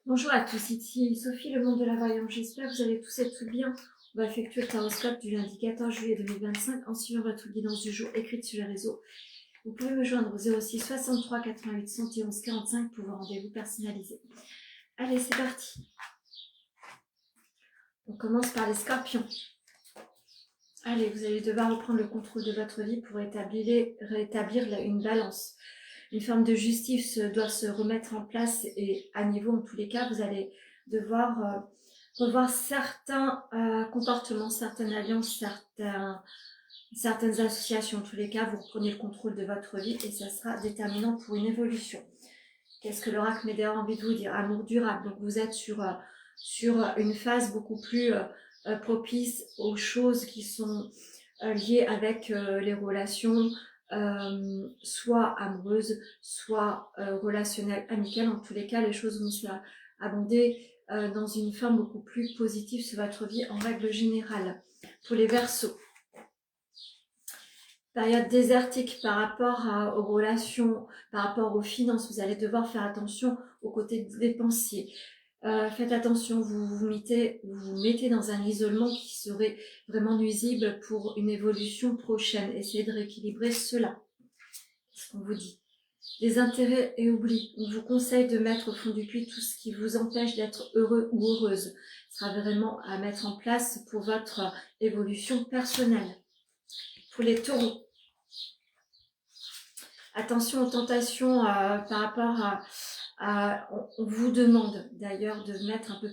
Bonjour à tous, ici Sophie, le monde de la voyance. J'espère que vous allez tous et toutes bien. On va effectuer le taroscope du lundi 14 juillet 2025 en suivant votre guidance du jour écrite sur les réseaux. Vous pouvez me joindre au 06 63 88 71 45 pour vos rendez-vous personnalisés. Allez, c'est parti. On commence par les scorpions. Allez, vous allez devoir reprendre le contrôle de votre vie pour rétablir une balance. Une forme de justice doit se remettre en place et à niveau en tous les cas, vous allez devoir revoir certains comportements, certaines alliances, certaines associations. En tous les cas, vous reprenez le contrôle de votre vie et ça sera déterminant pour une évolution. Qu'est-ce que l'oracle Médéor a envie de vous dire? Amour durable. Donc vous êtes sur une phase beaucoup plus propice aux choses qui sont liées avec les relations, soit amoureuses, soit relationnelles, amicales. En tous les cas, les choses vont s'abonder dans une forme beaucoup plus positive sur votre vie en règle générale. Pour les Verseaux, période désertique par rapport aux relations, par rapport aux finances, vous allez devoir faire attention au côté dépensier. Faites attention, vous mettez dans un isolement qui serait vraiment nuisible pour une évolution prochaine. Essayez de rééquilibrer cela. Qu'est-ce qu'on vous dit? Des intérêts et oublis. On vous conseille de mettre au fond du puits tout ce qui vous empêche d'être heureux ou heureuse. Ce sera vraiment à mettre en place pour votre évolution personnelle. Pour les taureaux, attention aux tentations par rapport on vous demande d'ailleurs de vous mettre un peu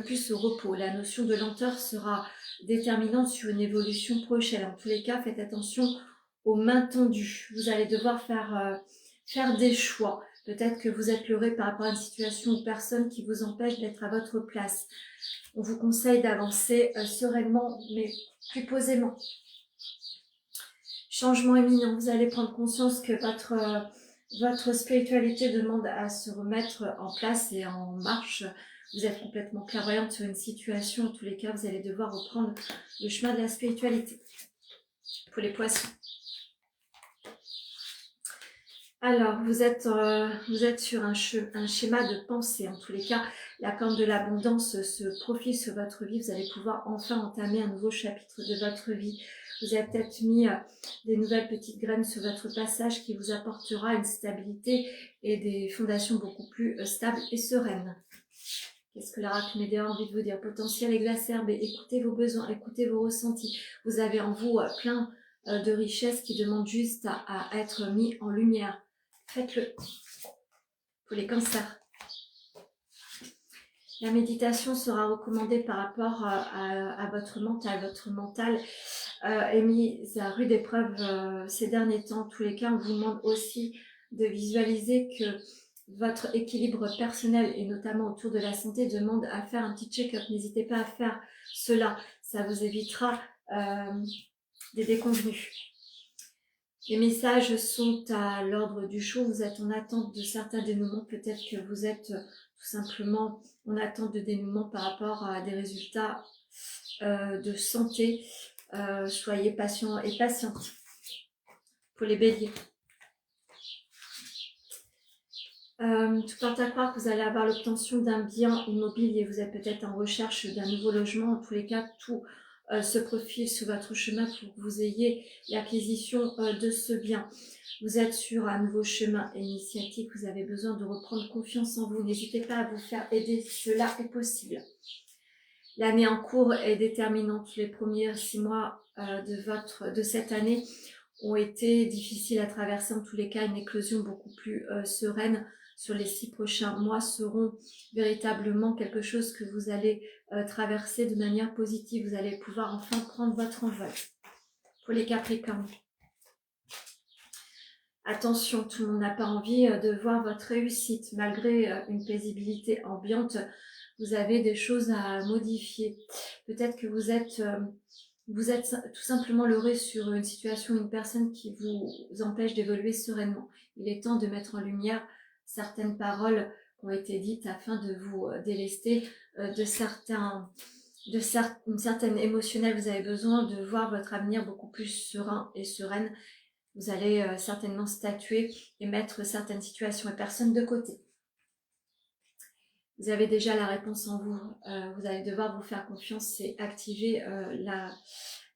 plus au repos. La notion de lenteur sera déterminante sur une évolution prochaine. En tous les cas, faites attention aux mains tendues. Vous allez devoir faire des choix. Peut-être que vous êtes leurré par rapport à une situation ou personne qui vous empêche d'être à votre place. On vous conseille d'avancer sereinement, mais plus posément. Changement imminent, vous allez prendre conscience que votre spiritualité demande à se remettre en place et en marche. Vous êtes complètement clairvoyante sur une situation. En tous les cas, vous allez devoir reprendre le chemin de la spiritualité. Pour les poissons. Alors, vous êtes sur un schéma de pensée. En tous les cas, la corne de l'abondance se profile sur votre vie. Vous allez pouvoir enfin entamer un nouveau chapitre de votre vie. Vous avez peut-être mis des nouvelles petites graines sur votre passage qui vous apportera une stabilité et des fondations beaucoup plus stables et sereines. Qu'est-ce que l'oracle Médéor a envie de vous dire? Potentiel exacerbé, écoutez vos besoins, écoutez vos ressentis. Vous avez en vous plein de richesses qui demandent juste à être mis en lumière. Faites-le. Pour les cancers. La méditation sera recommandée par rapport à votre mental. Votre mental est mis à rude épreuve ces derniers temps. En tous les cas, on vous demande aussi de visualiser que votre équilibre personnel et notamment autour de la santé demande à faire un petit check-up. N'hésitez pas à faire cela. Ça vous évitera des déconvenues. Les messages sont à l'ordre du jour. Vous êtes en attente de certains dénouements. Peut-être que vous êtes tout simplement en attente de dénouement par rapport à des résultats de santé. Soyez patient et patiente. Pour les béliers. Tout porte à croire que vous allez avoir l'obtention d'un bien immobilier. Vous êtes peut-être en recherche d'un nouveau logement. En tous les cas, tout se profile sur votre chemin pour que vous ayez l'acquisition de ce bien. Vous êtes sur un nouveau chemin initiatique. Vous avez besoin de reprendre confiance en vous. N'hésitez pas à vous faire aider. Cela est possible. L'année en cours est déterminante. Les premiers 6 mois de cette année ont été difficiles à traverser. En tous les cas, une éclosion beaucoup plus sereine sur les 6 prochains mois seront véritablement quelque chose que vous allez traverser de manière positive. Vous allez pouvoir enfin prendre votre envol. Pour les Capricornes. Attention, tout le monde n'a pas envie de voir votre réussite. Malgré une paisibilité ambiante, vous avez des choses à modifier. Peut-être que vous êtes tout simplement leurré sur une situation, une personne qui vous empêche d'évoluer sereinement. Il est temps de mettre en lumière certaines paroles qui ont été dites afin de vous délester d'une certaine émotionnelle. Vous avez besoin de voir votre avenir beaucoup plus serein et sereine. Vous allez certainement statuer et mettre certaines situations et personnes de côté. Vous avez déjà la réponse en vous. Vous allez devoir vous faire confiance et activer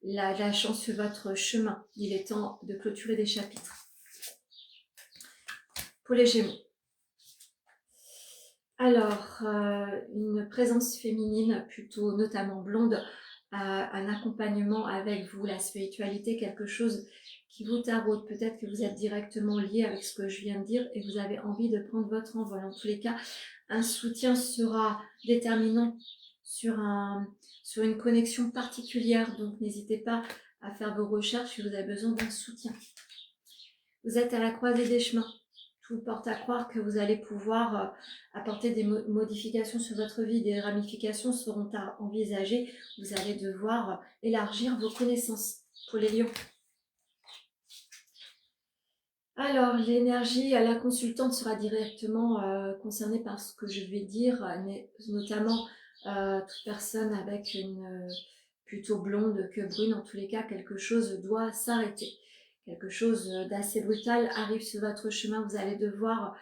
la chance sur votre chemin. Il est temps de clôturer des chapitres. Pour les Gémeaux. Alors, une présence féminine, plutôt notamment blonde, un accompagnement avec vous, la spiritualité, quelque chose qui vous taraude. Peut-être que vous êtes directement lié avec ce que je viens de dire et vous avez envie de prendre votre envol. En tous les cas, un soutien sera déterminant sur une connexion particulière. Donc, n'hésitez pas à faire vos recherches si vous avez besoin d'un soutien. Vous êtes à la croisée des chemins. Tout porte à croire que vous allez pouvoir apporter des modifications sur votre vie, des ramifications seront à envisager. Vous allez devoir élargir vos connaissances. Pour les lions. Alors, l'énergie, la consultante sera directement concernée par ce que je vais dire, notamment toute personne avec une plutôt blonde que brune. En tous les cas, quelque chose doit s'arrêter. Quelque chose d'assez brutal arrive sur votre chemin. Vous allez devoir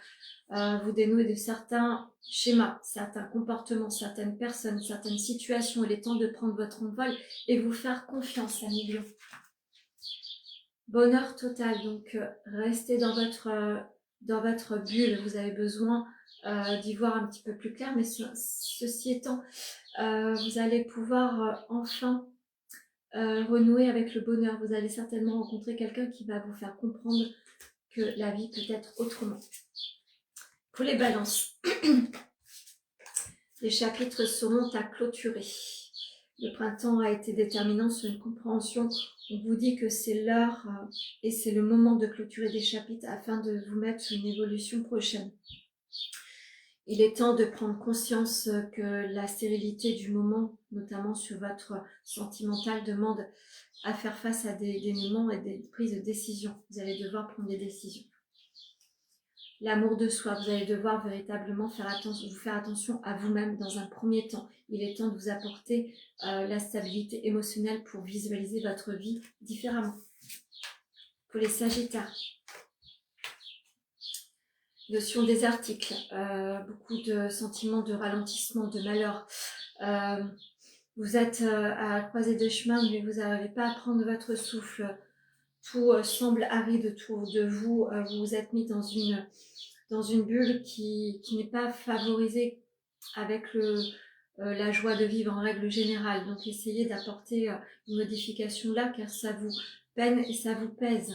vous dénouer de certains schémas, certains comportements, certaines personnes, certaines situations. Il est temps de prendre votre envol et vous faire confiance, amis lions. Bonheur total, donc restez dans votre bulle. Vous avez besoin d'y voir un petit peu plus clair, mais ceci étant, vous allez pouvoir enfin renouer avec le bonheur. Vous allez certainement rencontrer quelqu'un qui va vous faire comprendre que la vie peut être autrement. Pour les balances, les chapitres seront à clôturer. Le printemps a été déterminant sur une compréhension. On vous dit que c'est l'heure et c'est le moment de clôturer des chapitres afin de vous mettre sur une évolution prochaine. Il est temps de prendre conscience que la stérilité du moment, notamment sur votre sentimental, demande à faire face à des dénouements et des prises de décision. Vous allez devoir prendre des décisions. L'amour de soi, vous allez devoir véritablement vous faire attention à vous-même dans un premier temps. Il est temps de vous apporter la stabilité émotionnelle pour visualiser votre vie différemment. Pour les Sagittaires, notion des articles, beaucoup de sentiments de ralentissement, de malheur. Vous êtes à la croisée des chemins, mais vous n'arrivez pas à prendre votre souffle. Tout semble aride autour de vous. Vous vous êtes mis dans une bulle qui n'est pas favorisée avec la joie de vivre en règle générale. Donc essayez d'apporter une modification là, car ça vous peine et ça vous pèse.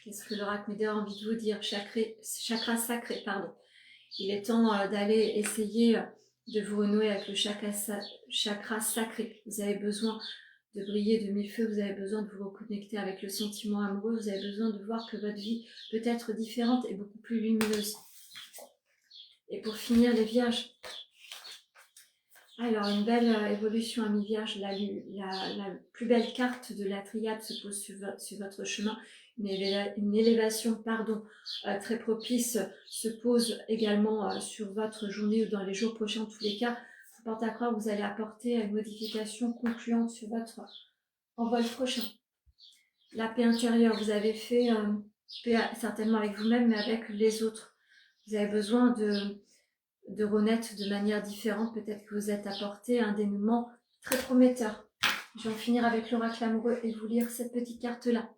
Qu'est-ce que l'oracle Médéa a envie de vous dire? Chakra sacré, pardon. Il est temps d'aller essayer de vous renouer avec le chakra sacré. Vous avez besoin de briller de mille feux, vous avez besoin de vous reconnecter avec le sentiment amoureux, vous avez besoin de voir que votre vie peut être différente et beaucoup plus lumineuse. Et pour finir, les vierges. Alors, une belle évolution, amis vierges. La plus belle carte de la triade se pose sur votre chemin. Une élévation très propice se pose également sur votre journée ou dans les jours prochains. En tous les cas, vous porte à croire que vous allez apporter une modification concluante sur votre envol prochain. La paix intérieure, vous avez fait paix certainement avec vous-même, mais avec les autres. Vous avez besoin de renaître de manière différente. Peut-être que vous êtes apporté un dénouement très prometteur. Je vais en finir avec l'oracle amoureux et vous lire cette petite carte-là.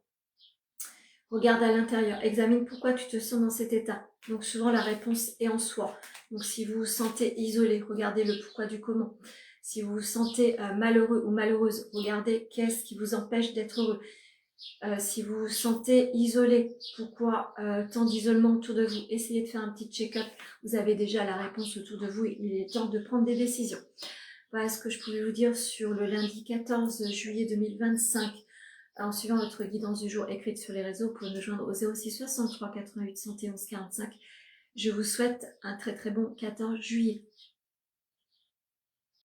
Regarde à l'intérieur, examine pourquoi tu te sens dans cet état. Donc souvent la réponse est en soi. Donc si vous vous sentez isolé, regardez le pourquoi du comment. Si vous vous sentez malheureux ou malheureuse, regardez qu'est-ce qui vous empêche d'être heureux. Si vous vous sentez isolé, pourquoi tant d'isolement autour de vous? Essayez de faire un petit check-up. Vous avez déjà la réponse autour de vous. Il est temps de prendre des décisions. Voilà ce que je pouvais vous dire sur le lundi 14 juillet 2025. En suivant votre guidance du jour écrite sur les réseaux, vous pouvez me joindre au 06 63 88 111 45. Je vous souhaite un très très bon 14 juillet.